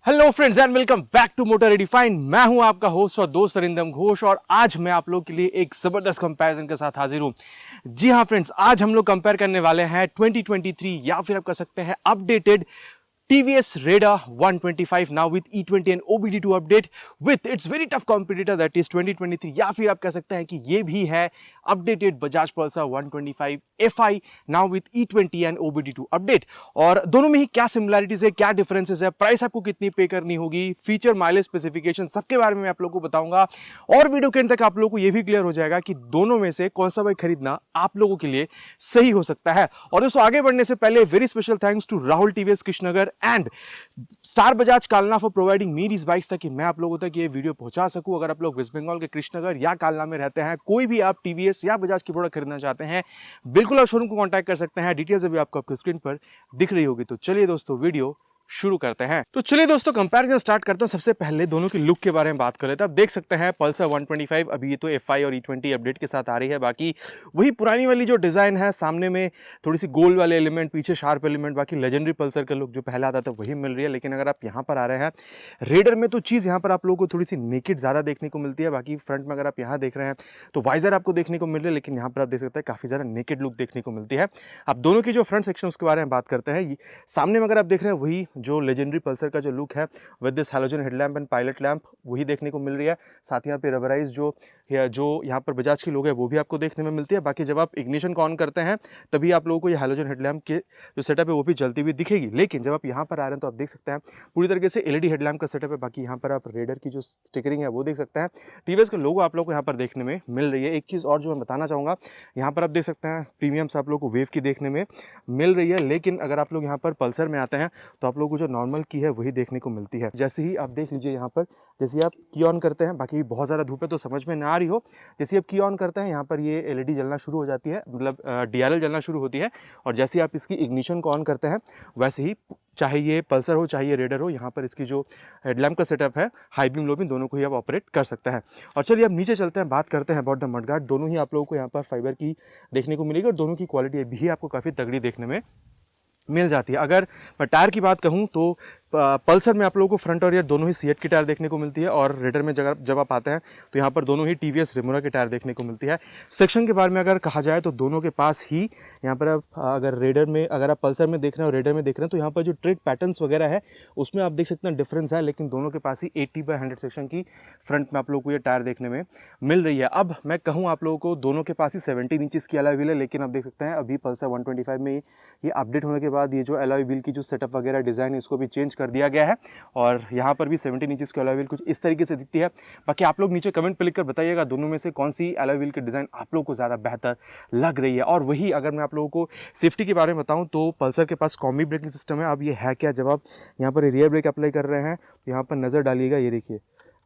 Hello friends and welcome back to motor redefined. मैं हूं आपका होस्ट और दोस्त अरिंदम घोष और आज मैं आप लोगों के लिए एक जबरदस्त कंपैरिजन के साथ हाजिर हूं। जी हां फ्रेंड्स, आज हम लोग कंपेयर करने वाले हैं 2023 या फिर आप कह सकते हैं updated TVS Raider 125 now with E20 and OBD2 update with its very tough competitor that is 2023 या फिर आप कह सकते हैं कि ये भी है updated Bajaj Pulsar 125 FI now with E20 and OBD2 update। और दोनों में ही क्या सिमिलैरिटीज है, क्या डिफरेंसेस है, प्राइस आपको कितनी पे करनी होगी, फीचर, माइलेज, स्पेसिफिकेशन, सबके बारे में मैं आप लोगों को बताऊंगा। और वीडियो के अंत तक आप लोगों को यह भी क्लियर हो जाएगा कि दोनों में से कौन सा बाइक खरीदना आप लोगों के लिए सही हो सकता है। और दोस्तों आगे बढ़ने से पहले very special thanks to Rahul TVS Krishnanagar and star Bajaj Kalna for providing me this bikes, ताकि मैं आप लोगों तक ये वीडियो पहुंचा सकूं। अगर आप लोग वेस्ट बंगाल के कृष्णनगर या कालना में रहते हैं, कोई भी आप TVS या बजाज की प्रोडक्ट खरीदना चाहते हैं, बिल्कुल आप शोरूम को कांटेक्ट कर सकते हैं। डिटेल्स अभी आपको स्क्रीन पर दिख रही होगी। तो चलिए दोस्तों वीडियो शुरू करते हैं। तो चलिए दोस्तों कंपैरिजन स्टार्ट करते हैं। सबसे पहले दोनों की लुक के बारे में बात कर लेते हैं। आप देख सकते हैं पल्सर 125 अभी ये तो FI और E20 अपडेट के साथ आ रही है। बाकी वही पुरानी वाली जो डिजाइन है, सामने में थोड़ी सी गोल वाले एलिमेंट, पीछे शार्प एलिमेंट, बाकी लेजेंडरी पल्सर का लुक जो पहले आता था वही मिल रही है। लेकिन अगर आप यहाँ पर आ रहे हैं रेडर में, तो चीज़ यहाँ पर आप लोगों को थोड़ी सी नेकेड ज़्यादा देखने को मिलती है। बाकी फ्रंट में अगर आप यहाँ देख रहे हैं तो वाइजर आपको देखने को मिल रही है, लेकिन यहाँ पर आप देख सकते हैं काफ़ी ज़्यादा नेकेड लुक देखने को मिलती है। आप दोनों की जो फ्रंट सेक्शन उसके बारे में बात करते हैं। सामने में अगर आप देख रहे हैं वही जो लेजेंडरी पल्सर का जो लुक है with this halogen headlamp and pilot lamp, वही देखने को मिल रही है। साथ ही यहाँ पे रबराइज जो यहाँ पर बजाज की लोगो है वो भी आपको देखने में मिलती है। बाकी जब आप इग्निशन को ऑन करते हैं तभी आप लोगों को ये हैलोजन हेडलैम्प के जो सेटअप है वो भी जलती हुई दिखेगी। लेकिन जब आप यहाँ पर आ रहे हैं तो आप देख सकते हैं पूरी तरीके से LED हेडलैम्प का सेटअप है। बाकी यहाँ पर आप रेडर की जो स्टिकरिंग है वो देख सकते हैं। TVS का लोगो आप लोग को यहाँ पर देखने में मिल रही है। एक चीज़ और जो मैं बताना चाहूँगा, यहाँ पर आप देख सकते हैं प्रीमियम्स आप लोग को वेव की देखने में मिल रही है। लेकिन अगर आप लोग यहाँ पर पल्सर में आते हैं तो आप लोग को जो नॉर्मल की है वही देखने को मिलती है। जैसे ही आप देख लीजिए यहाँ पर, जैसे आप की ऑन करते हैं, बाकी बहुत ज़्यादा धूप है तो समझ में ना आ रही हो, जैसे आप की ऑन करते हैं यहाँ पर ये LED जलना शुरू हो जाती है, मतलब DRL जलना शुरू होती है। और जैसे ही आप इसकी इग्निशन को ऑन करते हैं वैसे ही, चाहे ये पल्सर हो चाहे ये रेडर हो, यहाँ पर इसकी जो हेडलैम्प का सेटअप है, हाई बीम लो बीम दोनों को ही आप ऑपरेट कर सकते हैं। और चलिए अब नीचे चलते हैं, बात करते हैं अबाउट द मडगार्ड। दोनों ही आप लोगों को यहाँ पर फाइबर की देखने को मिलेगी और दोनों की क्वालिटी भी आपको काफ़ी तगड़ी देखने में मिल जाती है। अगर मैं टायर की बात कहूँ तो पल्सर में आप लोगों को फ्रंट और रियर दोनों ही सीएट की टायर देखने को मिलती है। और रेडर में जब आप आते हैं तो यहाँ पर दोनों ही TVS रेमोरा की टायर देखने को मिलती है। सेक्शन के बारे में अगर कहा जाए तो दोनों के पास ही यहाँ पर आप अगर रेडर में, अगर आप पल्सर में देख रहे हैं और रेडर में देख रहे हैं तो यहाँ पर जो ट्रेड पैटर्न्स वगैरह है उसमें आप देख सकते हैं डिफरेंस है। लेकिन दोनों के पास ही 80/100 सेक्शन की फ्रंट में आप लोगों को ये टायर देखने में मिल रही है। अब मैं कहूँ आप लोगों को दोनों के पास ही 17 इंचेस की अलॉय व्हील है। लेकिन आप देख सकते हैं अभी पल्सर 125 में ये अपडेट होने के बाद ये जो अलॉय व्हील की जो सेटअप वगैरह डिज़ाइन है इसको भी चेंज कर दिया गया है। और यहाँ पर भी 17 इंचेस की अलॉय व्हील कुछ इस तरीके से दिखती है। बाकी आप लोग नीचे कमेंट पे लिखकर बताइएगा दोनों में से कौन सी अलॉय व्हील की डिज़ाइन आप लोगों को ज़्यादा बेहतर लग रही है। और वही अगर मैं आप लोगों को सेफ्टी के बारे में बताऊँ तो पल्सर के पास कॉम्बी ब्रेकिंग सिस्टम है। अब ये है क्या, जब आप यहाँ पर रियर ब्रेक अप्लाई कर रहे हैं तो यहाँ पर नज़र डालिएगा, ये देखिए,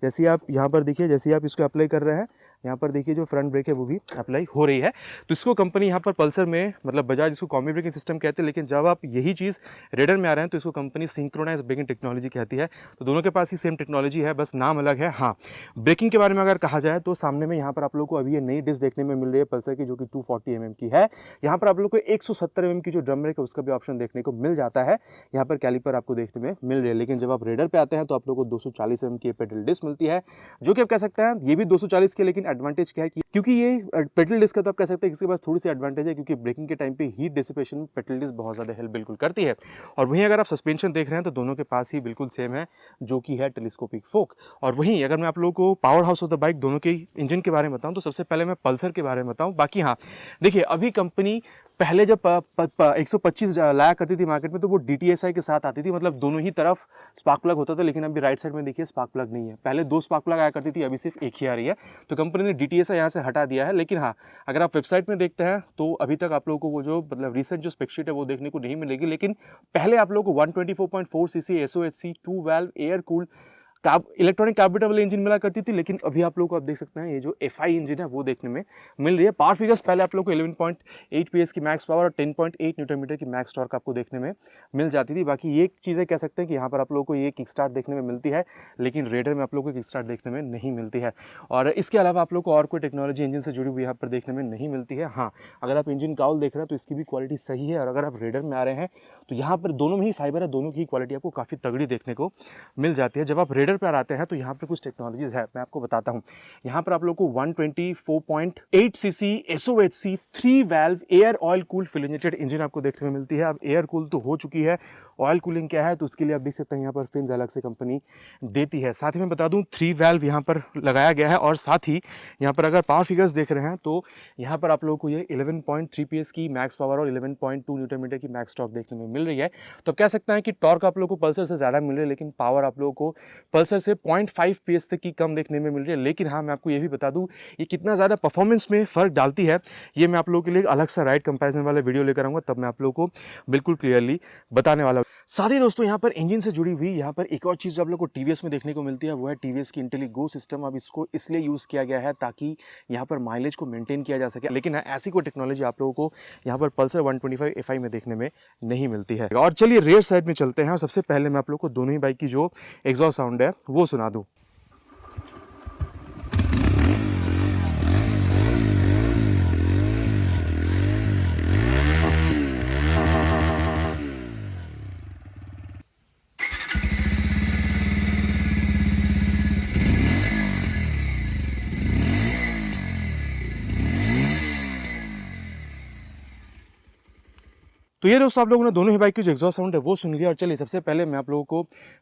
जैसे आप यहाँ पर देखिए, जैसे आप इसको अप्लाई कर रहे हैं यहाँ पर देखिए जो फ्रंट ब्रेक है वो भी अप्लाई हो रही है। तो इसको कंपनी यहाँ पर पल्सर में, मतलब बजाज इसको कॉम्बी ब्रेकिंग सिस्टम कहते हैं। लेकिन जब आप यही चीज़ रेडर में आ रहे हैं तो इसको कंपनी सिंक्रोनाइज ब्रेकिंग टेक्नोलॉजी कहती है। तो दोनों के पास ही सेम टेक्नोलॉजी है, बस नाम अलग है। हाँ, ब्रेकिंग के बारे में अगर कहा जाए तो सामने में यहाँ पर आप लोग को अभी ये नई डिस्क देखने में मिल रही है पल्सर की, जो कि 240 mm की है। यहाँ पर आप लोग को 170 mm की जो ड्रम ब्रेक है उसका भी ऑप्शन देखने को मिल जाता है। यहाँ पर कैलिपर आपको देखने में मिल रही है। लेकिन जब आप रेडर पे आते हैं तो आप लोग को 240 mm की पेडल डिस्क मिलती है, जो कि आप कह सकते हैं ये भी 240 की। लेकिन एडवांटेज क्या है कि क्योंकि ये पेडल डिस्क है तो आप कह सकते हैं इसके पास थोड़ी सी एडवांटेज है, क्योंकि ब्रेकिंग के टाइम पे हीट डिसिपेशन में पेडल डिस्क बहुत ज़्यादा हेल्प बिल्कुल करती है। और वहीं अगर आप सस्पेंशन देख रहे हैं तो दोनों के पास ही बिल्कुल सेम है, जो कि है टेलीस्कोपिक फोक। और वहीं अगर मैं आप लोगों को power house of the bike दोनों के इंजन के बारे में बताऊं तो सबसे पहले मैं पल्सर के बारे में बताऊं। बाकी हाँ, देखिए अभी कंपनी पहले जब 125 लाया करती थी मार्केट में तो वो DTSI के साथ आती थी, मतलब दोनों ही तरफ स्पार्क प्लग होता था। लेकिन अभी राइट साइड में देखिए स्पार्क प्लग नहीं है, पहले 2 स्पार्क प्लग आया करती थी, अभी सिर्फ एक ही आ रही है। तो कंपनी ने DTSI यहाँ से हटा दिया है। लेकिन हाँ, अगर आप वेबसाइट में देखते हैं तो अभी तक आप लोगों को वो जो मतलब रिसेंट जो स्पेक शीट है वो देखने को नहीं मिलेगी। लेकिन पहले आप लोगों को 124.4 cc SOHC 2 valve air cooled electronic carburettor वाली इंजन मिला करती थी, लेकिन अभी आप लोगों को आप देख सकते हैं ये जो FI इंजन है वो देखने में मिल रही है। पावर फिगर्स पहले आप लोग को 11.8 PS की मैक्स पावर और 10.8 न्यूटन मीटर की मैक्स टॉर्क आपको देखने में मिल जाती थी। बाकी ये चीज़ें कह सकते हैं कि यहाँ पर आप लोगों को ये किक स्टार्ट देखने में मिलती है, लेकिन रेडर में आप लोगों को किक स्टार्ट देखने में नहीं मिलती है। और इसके अलावा आप लोग को और कोई टेक्नोलॉजी इंजन से जुड़ी हुई यहाँ पर देखने में नहीं मिलती है। हाँ, अगर आप इंजन काउल देख रहे हैं तो इसकी भी क्वालिटी सही है, और अगर आप रेडर में आ रहे हैं तो यहाँ पर दोनों में ही फाइबर है, दोनों की क्वालिटी आपको काफ़ी तगड़ी देखने को मिल जाती है। जब आप रेडर पर आते हैं तो यहाँ पर कुछ टेक्नोलॉजीज़ है, मैं आपको बताता हूँ। यहाँ पर आप लोग को 124.8 CC SOHC 3 valve air oil cool full injected engine आपको देखने में मिलती है। अब एयर कूल तो हो चुकी है, ऑयल कूलिंग क्या है तो उसके लिए आप देख सकते हैं यहाँ पर फिन्स अलग से कंपनी देती है। साथ ही मैं बता दूं 3 वाल्व यहाँ पर लगाया गया है, और साथ ही यहाँ पर अगर पावर फिगर्स देख रहे हैं तो यहाँ पर आप लोगों को ये 11.3 PS की मैक्स पावर और 11.2 न्यूटन मीटर की मैक्स टॉर्क देखने में मिल रही है। तो कह सकते हैं कि टॉर्क आप लोगों को पल्सर से ज़्यादा मिल रही है, लेकिन पावर आप लोगों को पल्सर से 0.5 PS तक की कम देखने में मिल रही है। लेकिन हाँ, मैं आपको ये भी बता दूँ ये कितना ज़्यादा परफॉर्मेंस में फ़र्क डालती है, ये मैं आप लोगों के लिए अलग सा राइड कंपैरिजन वाला वीडियो लेकर आऊँगा, तब मैं आप लोगों को बिल्कुल क्लियरली बताने वाला हूँ। साथ ही दोस्तों यहाँ पर इंजन से जुड़ी हुई यहाँ पर एक और चीज़ जो आप लोग को TVS में देखने को मिलती है वो है TVS की इंटेलिगो सिस्टम। अब इसको इसलिए यूज़ किया गया है ताकि यहाँ पर माइलेज को मेंटेन किया जा सके, लेकिन ऐसी कोई टेक्नोलॉजी आप लोगों को यहाँ पर पल्सर 125 FI में देखने में नहीं मिलती है। और चलिए रेयर साइड में चलते हैं, और सबसे पहले मैं आप लोग को दोनों ही बाइक की जो एग्जॉस्ट साउंड है वो सुना दूँ। तो ये दोस्तों आप लोगों ने दोनों ही बाइक की जो एग्जॉस्ट साउंड है वो सुन लिया। और चलिए सबसे पहले मैं आप लोगों को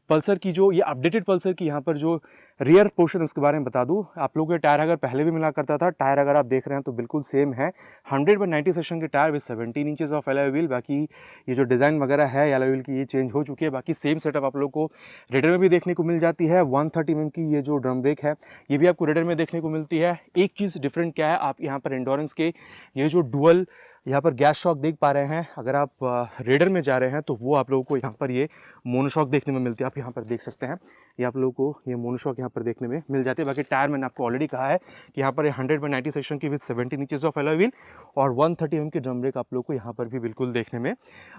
पल्सर की जो ये अपडेटेड पल्सर की यहाँ पर जो रियर पोर्शन उसके बारे में बता दूँ। आप लोगों के टायर अगर पहले भी मिला करता था, टायर अगर आप देख रहे हैं तो बिल्कुल सेम है, 100/90 सेक्शन के tyre with 17 inches of alloy wheel. बाकी ये जो डिज़ाइन वगैरह है एलॉय व्हील की ये चेंज हो चुकी है। बाकी सेम सेटअप आप लोग को रेडर में भी देखने को मिल जाती है। 130 mm की ये जो ड्रम ब्रेक है ये भी आपको रेडर में देखने को मिलती है। एक चीज़ डिफरेंट क्या है, आप यहाँ पर एंडोरेंस के ये जो डुअल यहाँ पर गैस शॉक देख पा रहे हैं, अगर आप रेडर में जा रहे हैं तो वो आप लोगों को यहाँ पर ये मोनोशॉक देखने में मिलती है। आप यहाँ पर देख सकते हैं ये आप लोगों को ये मोनोशॉक यहाँ पर देखने में मिल जाती है। बाकी टायर मैंने आपको ऑलरेडी कहा है कि यहाँ पर 100/90 सेक्शन की with 17 inches of alloy wheel और 130 mm की ड्रम ब्रेक आप लोग को यहाँ पर भी बिल्कुल देखने में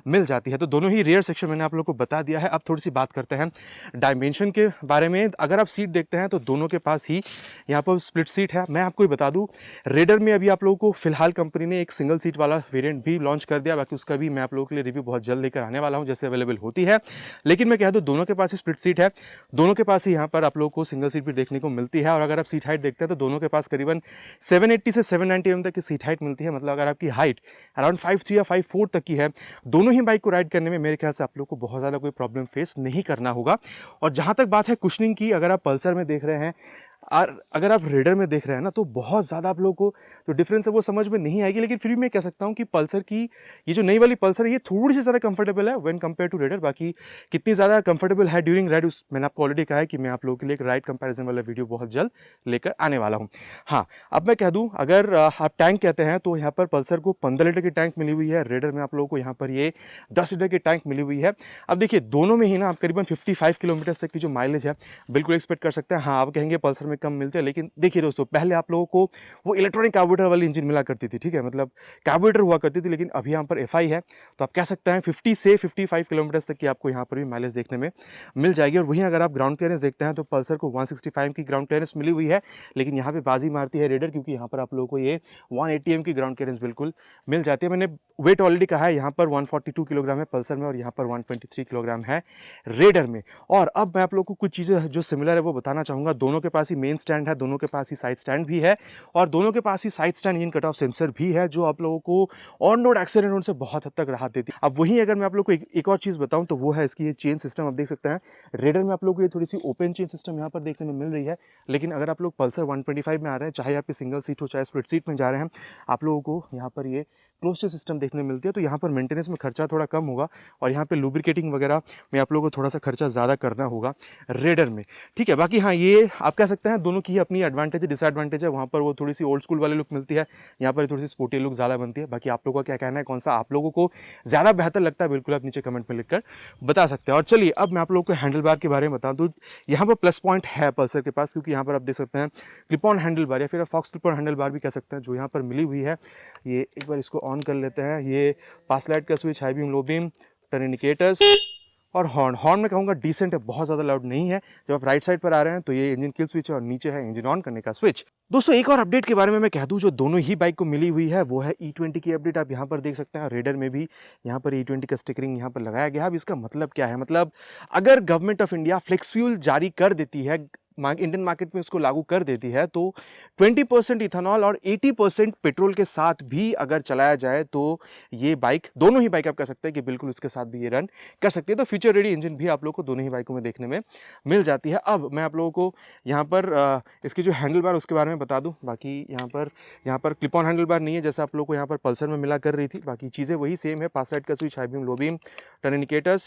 मिल जाती है। तो दोनों ही रेयर सेक्शन मैंने आप लोग को बता दिया है। अब थोड़ी सी बात करते हैं डायमेंशन के बारे में। अगर आप सीट देखते हैं तो दोनों के पास ही यहाँ पर स्प्लिट सीट है। मैं आपको बता दूँ रेडर में अभी आप लोगों को फिलहाल कंपनी ने एक सिंगल सीट वाला वेरिएंट भी लॉन्च कर दिया। बाकी उसका भी मैं आप लोगों के लिए रिव्यू बहुत जल्द लेकर आने वाला हूँ जैसे अवेलेबल होती है। लेकिन मैं कह दूँ दोनों के पास ही स्प्लिट सीट है, दोनों के पास ही यहाँ पर आप लोगों को सिंगल सीट भी देखने को मिलती है। और अगर आप सीट हाइट देखते हैं तो दोनों के पास करीबन 780 से 790 mm तक की सीट हाइट मिलती है। मतलब अगर आपकी हाइट अराउंड 5'3" या 5'4" तक की है, दोनों ही बाइक को राइड करने में मेरे ख्याल से आप लोग को बहुत ज़्यादा कोई प्रॉब्लम फेस नहीं करना होगा। और जहाँ तक बात है कुशनिंग की, अगर आप पल्सर में देख रहे हैं और अगर आप रेडर में देख रहे हैं ना तो बहुत ज़्यादा आप लोगों को जो डिफरेंस है वो समझ में नहीं आएगी। लेकिन फिर भी मैं कह सकता हूँ कि पल्सर की ये जो नई वाली पल्सर है ये थोड़ी सी ज़्यादा कंफर्टेबल है व्हेन कंपेयर टू रेडर। बाकी कितनी ज़्यादा कंफर्टेबल है ड्यूरिंग राइड उस मैंने आपको ऑलरेडी कहा है कि मैं आप लोगों के लिए एक राइड कंपैरिजन वाला वीडियो बहुत जल्द लेकर आने वाला हूँ। हाँ, अब मैं कह दूँ अगर आप टैंक कहते हैं तो यहाँ पर पल्सर को 15 लीटर की टैंक मिली हुई है, रेडर में आप लोगों को यहाँ पर ये 10 लीटर की टैंक मिली हुई है। अब देखिए दोनों में ही ना आप करीबन 55 किलोमीटर तक की जो माइलेज है बिल्कुल एक्सपेक्ट कर सकते हैं। हाँ, आप कहेंगे पल्सर में कम मिलते हैं, लेकिन देखिए दोस्तों पहले आप लोगों को वो इलेक्ट्रॉनिक कार्बोरेटर वाली इंजन मिला करती थी, ठीक है, मतलब कार्बोरेटर हुआ करती थी। लेकिन अभी यहाँ पर FI है तो आप कह सकते हैं 50 से 55 किलोमीटर तक की आपको यहाँ पर भी माइलेज देखने में मिल जाएगी। और वहीं अगर आप ग्राउंड क्लियरेंस देखते हैं तो पल्सर को 165 की ग्राउंड क्लियरेंस मिली हुई है, लेकिन यहाँ पे बाजी मारती है रेडर, क्योंकि यहाँ पर आप लोगों को ये 180 mm की ग्राउंड क्लियरेंस बिल्कुल मिल जाती है। मैंने वेट ऑलरेडी कहा है, यहाँ पर 142 किलोग्राम है पल्सर में और यहाँ पर 123 किलोग्राम है रेडर में। और अब मैं आप लोग को कुछ चीज़ें जो सिमिलर है वो बताना चाहूँगा। दोनों के पास ही मेन स्टैंड है, दोनों के पास ही साइड स्टैंड भी है, और दोनों के पास ही side stand engine cut off sensor भी है, जो आप लोगों को ऑन रोड एक्सीडेंट से बहुत हद तक राहत देती है। अब वहीं अगर मैं आप लोग को एक और चीज़ बताऊं तो वो है इसकी ये चेन सिस्टम। आप देख सकते हैं रेडर में आप लोग को ये थोड़ी सी ओपन चेन सिस्टम यहाँ पर देखने में मिल रही है, लेकिन अगर आप लोग पल्सर 125 में आ रहे हैं, चाहे आपकी सिंगल सीट हो चाहे स्प्लिट सीट में जा रहे हैं, आप लोगों को यहाँ पर ये क्लोज सिस्टम देखने में मिलती है, तो यहाँ पर मेंटेनेंस में खर्चा थोड़ा कम होगा और यहाँ पे लुब्रिकेटिंग वगैरह में आप लोगों को थोड़ा सा खर्चा ज़्यादा करना होगा रेडर में, ठीक है। बाकी हाँ, ये आप कह सकते हैं दोनों की ही अपनी एडवांटेज डिसएडवांटेज है। वहाँ पर वो थोड़ी सी ओल्ड स्कूल वाली लुक मिलती है, यहाँ पर थोड़ी सी स्पोर्टी लुक ज़्यादा बनती है। बाकी आप लोगों का क्या कहना है, कौन सा आप लोगों को ज़्यादा बेहतर लगता है, बिल्कुल आप नीचे कमेंट में लिखकर बता सकते हैं। और चलिए अब मैं आप लोगों को हैंडल बार के बारे में बताऊँ तो यहाँ पर प्लस पॉइंट है पल्सर के पास, क्योंकि यहाँ पर आप देख सकते हैं क्लिप ऑन हैंडल बार या फिर forks clip on handle bar भी कह सकते हैं, जो यहाँ पर मिली हुई है। ये एक बार इसको ऑन कर लेते हैं। ये पास लाइट का switch, high beam, low beam, turn indicators और हॉर्न में कहूँगा डिसेंट है, बहुत ज़्यादा लाउड नहीं है। जब आप राइट साइड पर आ रहे हैं तो ये इंजन किल स्विच है और नीचे है इंजन ऑन करने का स्विच। दोस्तों एक और अपडेट के बारे में मैं कह दूं जो दोनों ही बाइक को मिली हुई है, वो है E20 की अपडेट। आप यहाँ पर देख सकते हैं रेडर में भी यहाँ पर E20 का स्टिकरिंग यहाँ पर लगाया गया है। अब इसका मतलब क्या है, मतलब अगर government of India flex fuel जारी कर देती है, इंडियन मार्केट में उसको लागू कर देती है, तो 20% इथेनॉल और 80% पेट्रोल के साथ भी अगर चलाया जाए तो ये बाइक, दोनों ही बाइक आप कह सकते हैं कि बिल्कुल उसके साथ भी ये रन कर सकती है। तो फ्यूचर रेडी इंजन भी आप लोग को दोनों ही बाइकों में देखने में मिल जाती है। अब मैं आप लोगों को यहाँ पर इसकी जो हैंडल बार उसके बारे में बता दूँ। बाकी यहाँ पर क्लिप ऑन हैंडल बार नहीं है जैसा आप लोग को यहाँ पर पल्सर में मिला कर रही थी। बाकी चीज़ें वही सेम है, पास लाइट का switch, high beam, low beam, turn indicators,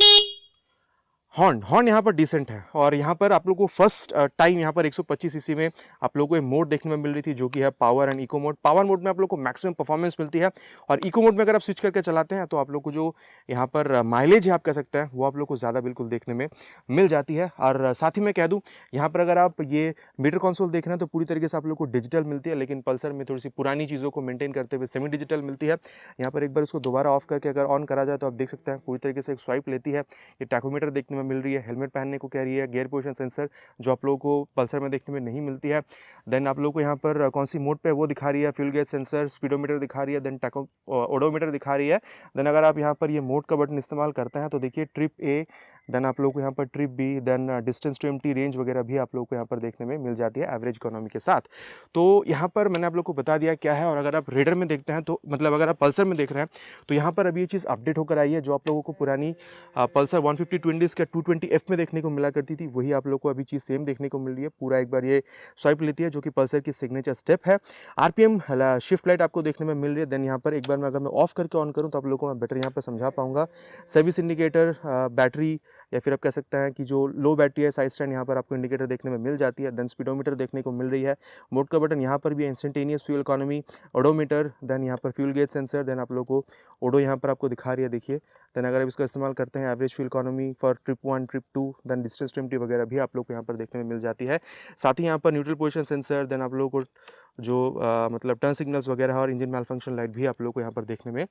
horn यहाँ पर डिसेंट है। और यहाँ पर आप लोग को फर्स्ट टाइम यहाँ पर 125 सीसी में आप लोगों को एक मोड देखने में मिल रही थी, जो कि है power and eco mode. Power mode में आप लोग को मैक्सिमम परफॉर्मेंस मिलती है और इको मोड में अगर आप स्विच करके चलाते हैं तो आप लोग को जो यहाँ पर माइलेज है आप कह सकते हैं वो आप लोग को ज़्यादा बिल्कुल देखने में मिल जाती है। और साथ ही मैं कह दूँ यहाँ पर अगर आप ये मीटर कंसोल देख रहे हैं तो पूरी तरीके से आप लोग को डिजिटल मिलती है, लेकिन पल्सर में थोड़ी सी पुरानी चीज़ों को मेंटेन करते हुए सेमी डिजिटल मिलती है। यहाँ पर एक बार इसको दोबारा ऑफ करके अगर ऑन करा जाए तो आप देख सकते हैं पूरी तरीके से एक स्वाइप लेती है। ये टैकोमीटर देखने में मिल रही है, हेलमेट पहनने को कह रही है, गियर पोजीशन सेंसर जो आप लोगों को पल्सर में देखने में नहीं मिलती है। देन आप लोगों को यहाँ पर कौन सी मोड पे वो दिखा रही है, फ्यूल गेज सेंसर, स्पीडोमीटर दिखा रही है, देन टैको ओडोमीटर दिखा रही है। देन अगर आप यहाँ पर ये मोड का बटन इस्तेमाल करते हैं तो देखिए ट्रिप ए, देन आप लोगों को यहाँ पर trip B, then distance to empty, range वगैरह भी आप लोगों को यहाँ पर देखने में मिल जाती है एवरेज इकोनॉमी के साथ। तो यहाँ पर मैंने आप लोग को बता दिया क्या है। और अगर आप रेडर में देखते हैं तो मतलब अगर आप पल्सर में देख रहे हैं तो यहाँ पर अभी ये चीज़ अपडेट होकर आई है। जो आप लोगों को पुरानी पल्सर 150 ट्विन का 220F में देखने को मिला करती थी, वही आप लोग को अभी चीज़ सेम देखने को मिल रही है। पूरा एक बार ये स्वाइप लेती है, जो कि पल्सर की सिग्नेचर स्टेप है। आरपीएम शिफ्ट लाइट आपको देखने में मिल रही है। देन यहाँ पर एक बार मैं अगर मैं ऑफ करके ऑन करूँ तो आप लोगों को मैं बेटर यहाँ पर समझा पाऊंगा। सर्विस इंडिकेटर, बैटरी या फिर आप कह सकते हैं कि जो लो बैटरी है, साइड स्टैंड, यहाँ पर आपको इंडिकेटर देखने में मिल जाती है। देन स्पीडोमीटर देखने को मिल रही है। मोड का बटन यहाँ पर भी है, instantaneous fuel economy, odometer, then यहाँ पर फ्यूल गेज सेंसर, देन आप लोग को ओडो यहाँ पर आपको दिखा रही है, देखिए। देन अगर आप इसका इस्तेमाल करते हैं average fuel economy for trip 1, trip 2, then distance to empty वगैरह भी आप लोग को यहाँ पर देखने में मिल जाती है। साथ ही यहाँ पर न्यूट्रल पोजीशन सेंसर, देन आप लोगों को जो मतलब टर्न सिग्नल्स वगैरह और इंजन मैल फंक्शन लाइट भी आप लोग को यहाँ पर देखने में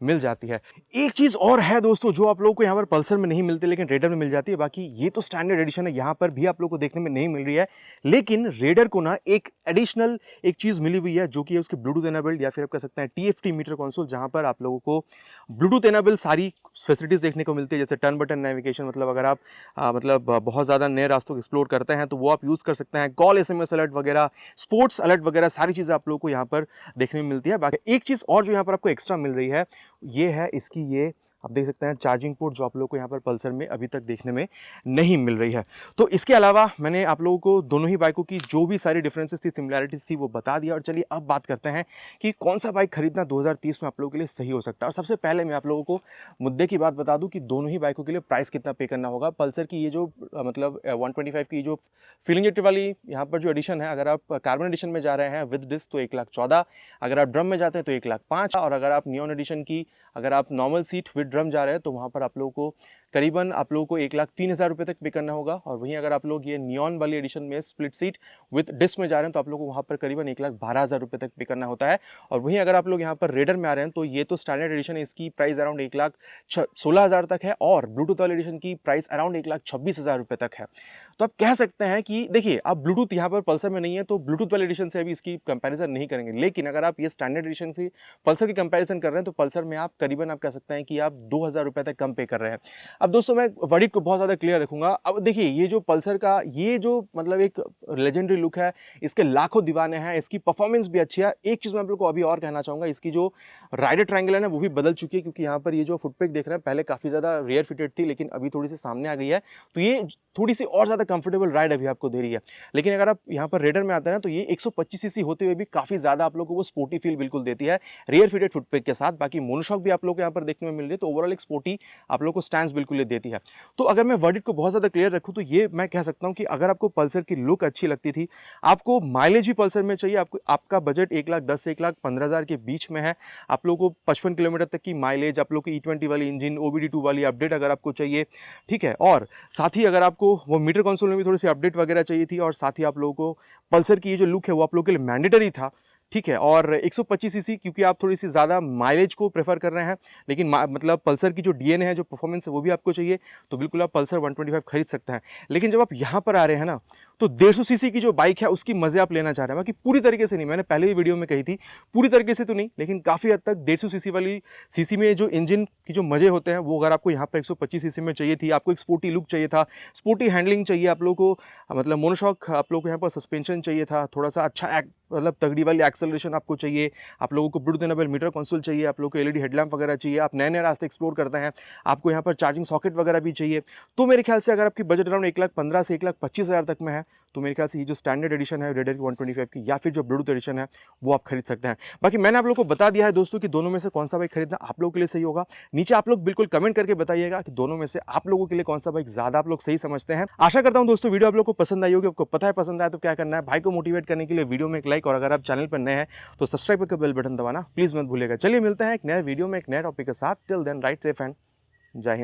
मिल जाती है। एक चीज़ और है दोस्तों जो आप लोगों को यहाँ पर पल्सर में नहीं मिलती लेकिन रेडर में मिल जाती है। बाकी ये तो स्टैंडर्ड एडिशन है, यहाँ पर भी आप लोग को देखने में नहीं मिल रही है, लेकिन रेडर को ना एक एडिशनल एक चीज़ मिली हुई है, जो कि है उसकी ब्लूटूथ एनेबल्ड या फिर आप कह सकते हैं TFT मीटर कंसोल, जहाँ पर आप लोगों को ब्लूटूथ एनेबल सारी फैसिलिटीज़ देखने को मिलती है, जैसे टर्न बटन नेविगेशन। मतलब अगर आप बहुत ज़्यादा नए रास्तों को एक्सप्लोर करते हैं तो वो आप यूज़ कर सकते हैं। कॉल SMS अलर्ट वगैरह, स्पोर्ट्स अलर्ट वगैरह सारी चीज़ें आप लोगों को यहाँ पर देखने में मिलती है। बाकी एक चीज़ और जो यहाँ पर आपको एक्स्ट्रा मिल रही है, ये है इसकी ये आप देख सकते हैं चार्जिंग पोर्ट, जो आप लोगों को यहाँ पर पल्सर में अभी तक देखने में नहीं मिल रही है। तो इसके अलावा मैंने आप लोगों को दोनों ही बाइकों की जो भी सारी डिफरेंसेस थी, सिमिलैरिटीज थी, वो बता दिया। और चलिए अब बात करते हैं कि कौन सा बाइक खरीदना 2030 में आप लोगों के लिए सही हो सकता है। और सबसे पहले मैं आप लोगों को मुद्दे की बात बता दूं कि दोनों ही बाइकों के लिए प्राइस कितना पे करना होगा। पल्सर की ये जो मतलब 125 की जो फील इंजेक्टेड वाली यहाँ पर जो एडिशन है, अगर आप कार्बन एडिशन में जा रहे हैं विद डिस्क तो 1,14,000, अगर आप ड्रम में जाते हैं तो 1,05,000, और अगर आप नियॉन एडिशन की अगर आप नॉर्मल सीट विद ड्रम जा रहे हैं तो वहाँ पर आप लोगों को करीबन आप लोगों को 1,03,000 रुपये तक पे करना होगा। और वहीं अगर आप लोग ये नियॉन वाली एडिशन में स्प्लिट सीट विद डिस्क में जा रहे हैं तो आप लोगों को वहाँ पर करीबन 1,12,000 रुपये तक पे करना होता है। और वहीं अगर आप लोग यहाँ पर रेडर में आ रहे हैं तो ये तो स्टैंडर्ड एडिशन है, इसकी प्राइस अराउंड 1,16,000 तक है, और ब्लूटूथ वाली एडिशन की प्राइस अराउंड 1,26,000 रुपये तक है। तो आप कह सकते हैं कि देखिए आप ब्लूटूथ यहाँ पर पल्सर में नहीं है तो ब्लूटूथ वाले एडिशन से अभी इसकी कंपैरिजन नहीं करेंगे, लेकिन अगर आप ये स्टैंडर्ड एडिशन से पल्सर की कंपैरिजन कर रहे हैं तो पल्सर में आप करीबन आप कह सकते हैं कि आप 2,000 रुपये तक कम पे कर रहे हैं। अब दोस्तों मैं वर्डिक्ट को बहुत ज़्यादा क्लियर रखूंगा। अब देखिए ये जो पल्सर का ये जो मतलब एक लेजेंडरी लुक है, इसके लाखों दीवाने हैं, इसकी परफॉर्मेंस भी अच्छी है। एक चीज़ मैं आप लोग को अभी और कहना चाहूँगा, इसकी जो राइडर ट्रायंगल है ना वो भी बदल चुकी है, क्योंकि यहाँ पर ये जो फुटपेक देख रहे हैं पहले काफ़ी ज़्यादा रेयर फिटेड थी, लेकिन अभी थोड़ी सी सामने आ गई है, तो ये थोड़ी सी और ज़्यादा कंफर्टेबल राइड अभी आपको दे रही है। लेकिन अगर आप यहाँ पर रेडर में आते हैं ना तो ये 125 सीसी होते हुए भी काफ़ी ज़्यादा आप लोग को वो स्पोर्टी फील बिल्कुल देती है रेयर फिटेड फुटपेक के साथ। बाकी मोनोशॉक भी आप लोग को यहाँ पर देखने में मिल रही है, तो ओवरऑल एक स्पोर्टी आप लोग को स्टैंड बिल्कुल ये देती है। तो अगर मैं वर्डिक्ट को बहुत ज़्यादा क्लियर रखूँ तो ये मैं कह सकता हूँ कि अगर आपको पल्सर की लुक अच्छी लगती थी, आपको माइलेज भी पल्सर में चाहिए, आपको आपका बजट 1,10,000 से 1,15,000 के बीच में है, आप लोगों को 55 किलोमीटर तक की माइलेज, आप लोग को E20 वाली इंजन, OBD2 वाली अपडेट अगर आपको चाहिए, ठीक है, और साथ ही अगर आपको वो मीटर कंसोल में भी थोड़ी सी अपडेट वगैरह चाहिए थी, और साथ ही आप लोगों को पल्सर की ये जो लुक है वो आप लोगों के लिए मैंडेटरी था, ठीक है, और 125 सीसी क्योंकि आप थोड़ी सी ज़्यादा माइलेज को प्रेफर कर रहे हैं, लेकिन मतलब पल्सर की जो डीएनए है, जो परफॉर्मेंस है वो भी आपको चाहिए, तो बिल्कुल आप पल्सर 125 खरीद सकते हैं। लेकिन जब आप यहाँ पर आ रहे हैं ना तो 150 सीसी की जो बाइक है उसकी मज़े आप लेना चाह रहे हैं, बाकी पूरी तरीके से नहीं, मैंने पहले भी वीडियो में कही थी, पूरी तरीके से तो नहीं, लेकिन काफ़ी हद तक 150 सीसी वाली सीसी में जो इंजन की जो मज़े होते हैं वो अगर आपको यहाँ पर 125 सीसी में चाहिए थी, आपको एक स्पोर्टी लुक चाहिए था, स्पोर्टी हैंडलिंग चाहिए आप लोगों को, मतलब मोनोशॉक आप लोगों को यहाँ पर सस्पेंशन चाहिए था, थोड़ा सा अच्छा मतलब तगड़ी वाली एक्सेलरेशन आपको चाहिए, आप लोगों को ब्लूटूथ इनेबल मीटर कंसोल चाहिए, आप लोगों को एलईडी हेडलैम्प वगैरह चाहिए, आप नए नए रास्ते एक्सप्लोर करते हैं, आपको यहाँ पर चार्जिंग सॉकेट वगैरह भी चाहिए, तो मेरे ख्याल से अगर आपकी बजट अराउंड 1,15,000 से 1,25,000 तक में है, तो मेरे ख्याल से ये जो स्टैंडर्ड एडिशन है रेडर की 125 की, या फिर जो ब्लूटूथ एडिशन है वो आप खरीद सकते हैं। बाकी मैंने आप लोगों को बता दिया है दोस्तों कि दोनों में से कौन सा बाइक खरीदना आप लोगों के लिए सही होगा। नीचे आप लोग बिल्कुल कमेंट करके बताइएगा कि दोनों में से आप लोगों के लिए कौन सा बाइक ज्यादा आप लोग सही समझते हैं। आशा करता हूं दोस्तों वीडियो आप लोग को पसंद आई होगी। आपको पता है पसंद आया तो क्या करना है, भाई को मोटिवेट करने के लिए वीडियो में एक लाइक, और अगर आप चैनल पर नए हैं तो सब्सक्राइब करके बेल बटन दबाना प्लीज मत भूलिएगा। चलिए मिलते हैं एक नए वीडियो में एक नए टॉपिक के साथ। Till then ride safe and जय हिंद।